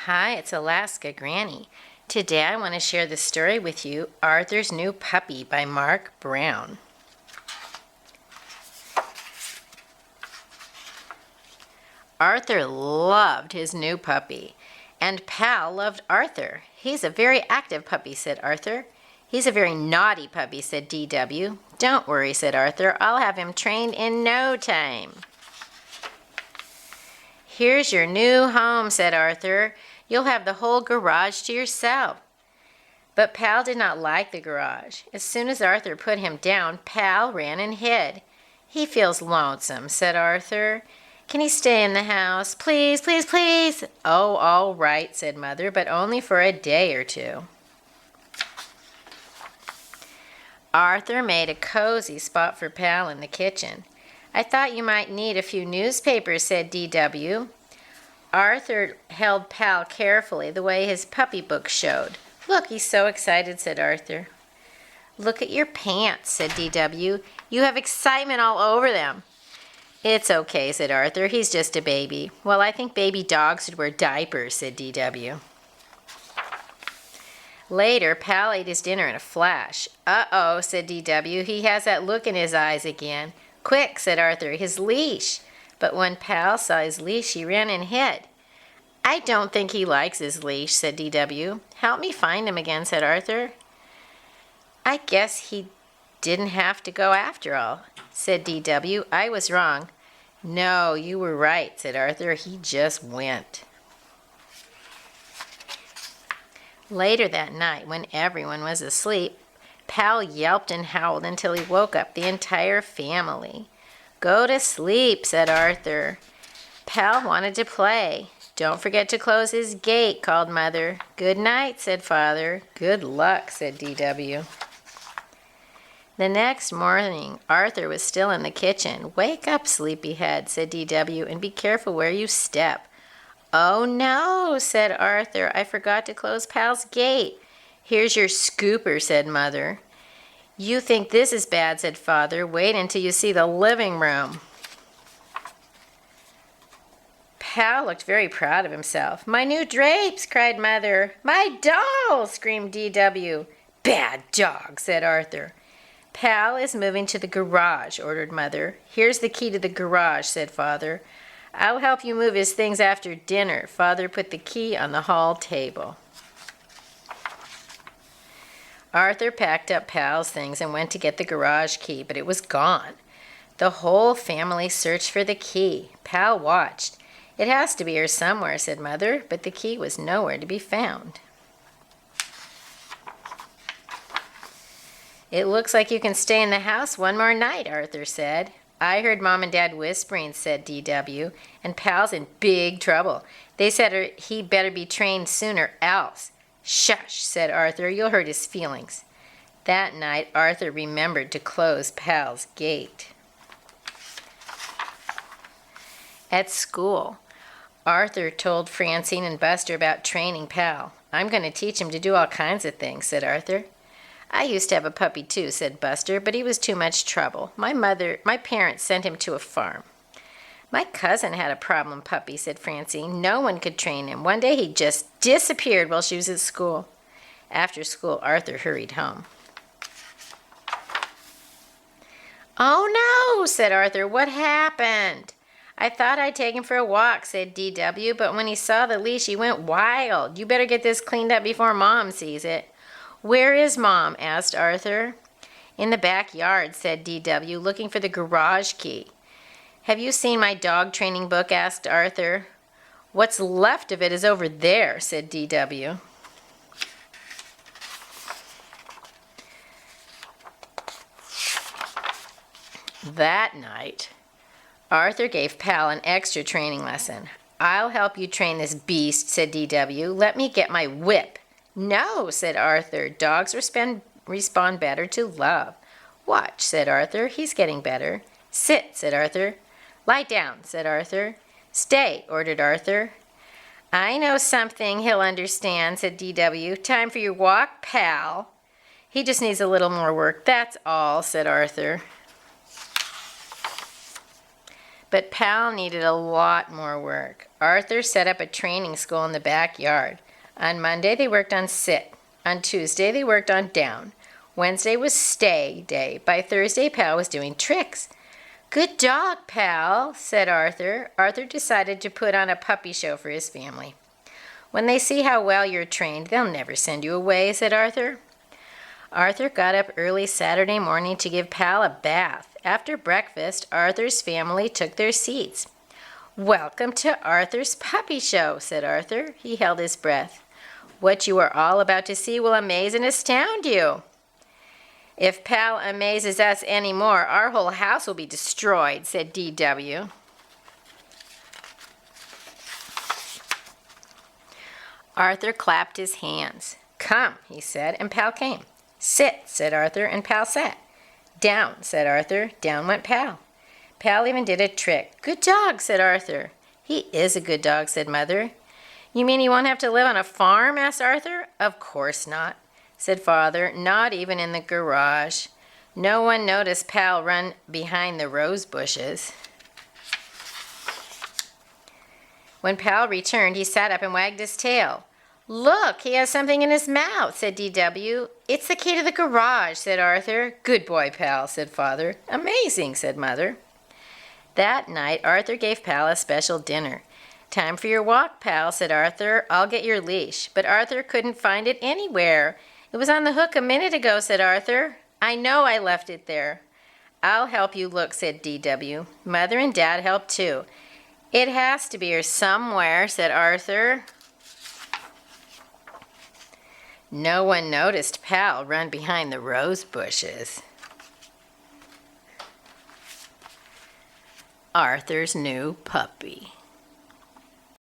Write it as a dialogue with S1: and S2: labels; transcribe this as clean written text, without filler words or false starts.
S1: Hi, it's AlaskaGranny. Today I want to share the story with you, Arthur's New Puppy by Marc Brown. Arthur loved his new puppy, and Pal loved Arthur. He's a very active puppy, said Arthur. He's a very naughty puppy, said DW. Don't worry, said Arthur. I'll have him trained in no time. Here's your new home, said Arthur. You'll have the whole garage to yourself. But Pal did not like the garage. As soon as Arthur put him down, Pal ran and hid. He feels lonesome, said Arthur. Can he stay in the house? Please, please, please. Oh, all right, said Mother, but only for a day or two. Arthur made a cozy spot for Pal in the kitchen. I thought you might need a few newspapers, said DW. Arthur held Pal carefully the way his puppy book showed. Look, he's so excited, said Arthur. Look at your pants, said DW. You have excitement all over them. It's okay, said Arthur. He's just a baby. Well, I think baby dogs should wear diapers, said DW. Later, Pal ate his dinner in a flash. Uh-oh, said DW. He has that look in his eyes again. Quick, said Arthur, his leash. But when Pal saw his leash, he ran and hid. I don't think he likes his leash, said DW. Help me find him again, said Arthur. I guess he didn't have to go after all, said DW. I was wrong. No, you were right, said Arthur. He just went. Later that night, when everyone was asleep, Pal yelped and howled until he woke up the entire family. Go to sleep, said Arthur. Pal wanted to play. Don't forget to close his gate, called Mother. Good night, said Father. Good luck, said DW. The next morning, Arthur was still in the kitchen. Wake up, sleepyhead, said DW, and be careful where you step. Oh no, said Arthur. I forgot to close Pal's gate. Here's your scooper, said Mother. You think this is bad, said Father. Wait until you see the living room. Pal looked very proud of himself. My new drapes, cried Mother. My doll, screamed DW. Bad dog, said Arthur. Pal is moving to the garage, ordered Mother. Here's the key to the garage, said Father. I'll help you move his things after dinner. Father put the key on the hall table. Arthur packed up Pal's things and went to get the garage key, but it was gone. The whole family searched for the key. Pal watched. It has to be here somewhere, said Mother, but the key was nowhere to be found. It looks like you can stay in the house one more night, Arthur said. I heard Mom and Dad whispering, said DW, and Pal's in big trouble. They said he better be trained sooner else. Shush, said Arthur. You'll hurt his feelings. That night, Arthur remembered to close Pal's gate. At school, Arthur told Francine and Buster about training Pal. I'm going to teach him to do all kinds of things, said Arthur. I used to have a puppy too, said Buster, but he was too much trouble. My parents sent him to a farm. My cousin had a problem puppy, said Francine. No one could train him. One day he just disappeared while she was at school. After school, Arthur hurried home. Oh no, said Arthur. What happened? I thought I'd take him for a walk, said DW, but when he saw the leash, he went wild. You better get this cleaned up before Mom sees it. Where is Mom? Asked Arthur. In the backyard, said DW, looking for the garage key. Have you seen my dog training book? Asked Arthur. What's left of it is over there, said DW. That night, Arthur gave Pal an extra training lesson. I'll help you train this beast, said DW. Let me get my whip. No, said Arthur. Dogs respond better to love. Watch, said Arthur. He's getting better. Sit, said Arthur. Lie down, said Arthur. Stay, ordered Arthur. I know something he'll understand, said DW. Time for your walk, Pal. He just needs a little more work, that's all, said Arthur. But Pal needed a lot more work. Arthur set up a training school in the backyard. On Monday, they worked on sit. On Tuesday, they worked on down. Wednesday was stay day. By Thursday, Pal was doing tricks. "Good dog, Pal," said Arthur. Arthur decided to put on a puppy show for his family. "When they see how well you're trained, they'll never send you away," said Arthur. Arthur got up early Saturday morning to give Pal a bath. After breakfast, Arthur's family took their seats. "Welcome to Arthur's puppy show," said Arthur. He held his breath. "What you are all about to see will amaze and astound you." "If Pal amazes us any more, our whole house will be destroyed," said D.W. Arthur clapped his hands. "Come," he said, and Pal came. "Sit," said Arthur, and Pal sat. "Down," said Arthur. Down went Pal. Pal even did a trick. "Good dog," said Arthur. "He is a good dog," said Mother. "You mean he won't have to live on a farm?" asked Arthur. "Of course not," said Father, "not even in the garage." No one noticed Pal run behind the rose bushes. When Pal returned, he sat up and wagged his tail. "Look, he has something in his mouth," said D.W. "It's the key to the garage," said Arthur. "Good boy, Pal," said Father. "Amazing," said Mother. That night, Arthur gave Pal a special dinner. "Time for your walk, Pal," said Arthur. "I'll get your leash." But Arthur couldn't find it anywhere. "It was on the hook a minute ago," said Arthur. "I know I left it there." "I'll help you look," said D.W. Mother and Dad helped too. "It has to be here somewhere," said Arthur. No one noticed Pal run behind the rose bushes. Arthur's new puppy.